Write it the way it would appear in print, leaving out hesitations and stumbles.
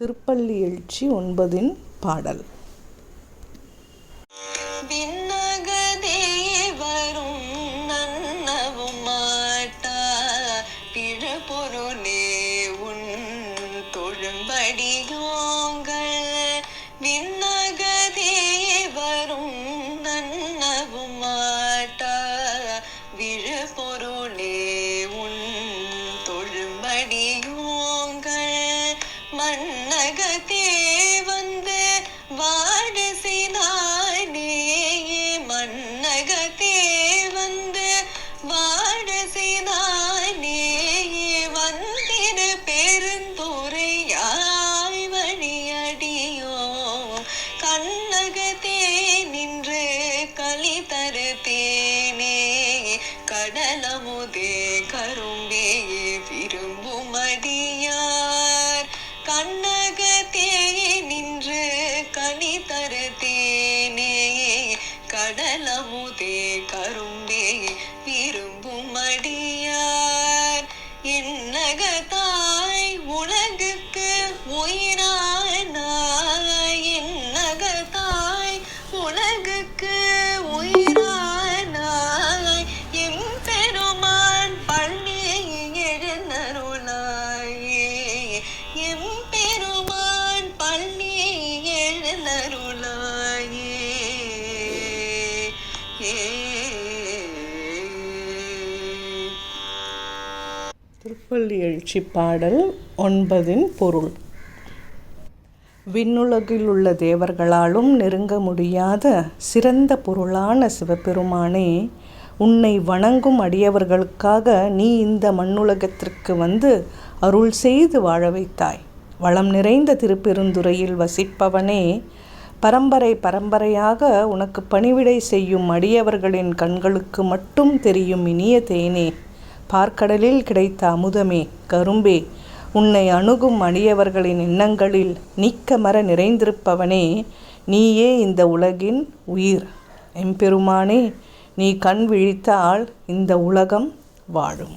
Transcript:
திருப்பள்ளி எழுச்சி 9 பாடல். விண்ணகதேவரும் நன்னவும் மாட்டா பிழப்பொருளே உன் தொழும்படியோங்கள். விண்ணகதேவரும் நன்னவும் மாட்டா விழப்பொருளே உன் தொழும்படியோங்கள். மன்னகத்தே வந்து வாடு செய்தானே, மன்னகத்தே வந்து வாடு செய்தானே, வந்திரு பெருந்துரையாய் வழியடியோ கண்ணகத்தே நின்று களி தருத்தேனே. கடலமுதே கரும்பே விரும்புமடியார் கண்ணகத்தே நின்று களி தருத்தேனே. கடலமுதே கரும்பே விரும்புமடியார் என்னகத்தாய் உலகுக்கு உயிரானாய். என்னகத்தாய் உலகுக்கு உயிரானாய். எம்பெருமான் பள்ளி எழுந்தருளாயே. எம்பெருமான் பள்ளி எழுந்தருளாயே. திருப்பள்ளி எழுச்சி பாடல் 9 பொருள். விண்ணுலகில் உள்ள தேவர்களாலும் நெருங்க முடியாத சிறந்த பொருளான சிவபெருமானே, உன்னை வணங்கும் அடியவர்களுக்காக நீ இந்த மண்ணுலகத்திற்கு வந்து அருள் செய்து வாழ வைத்தாய். வளம் நிறைந்த திருப்பெருந்துறையில் வசிப்பவனே, பரம்பரையாக உனக்கு பணிவிடை செய்யும் அடியவர்களின் கண்களுக்கு மட்டும் தெரியும் இனிய தேனே, பார்க்கடலில் கிடைத்த அமுதமே, கரும்பே, உன்னை அணுகும் அடியவர்களின் எண்ணங்களில் நீக்கமற நிறைந்திருப்பவனே, நீயே இந்த உலகின் உயிர். எம்பெருமானே, நீ கண் விழித்தால் இந்த உலகம் வாழும்.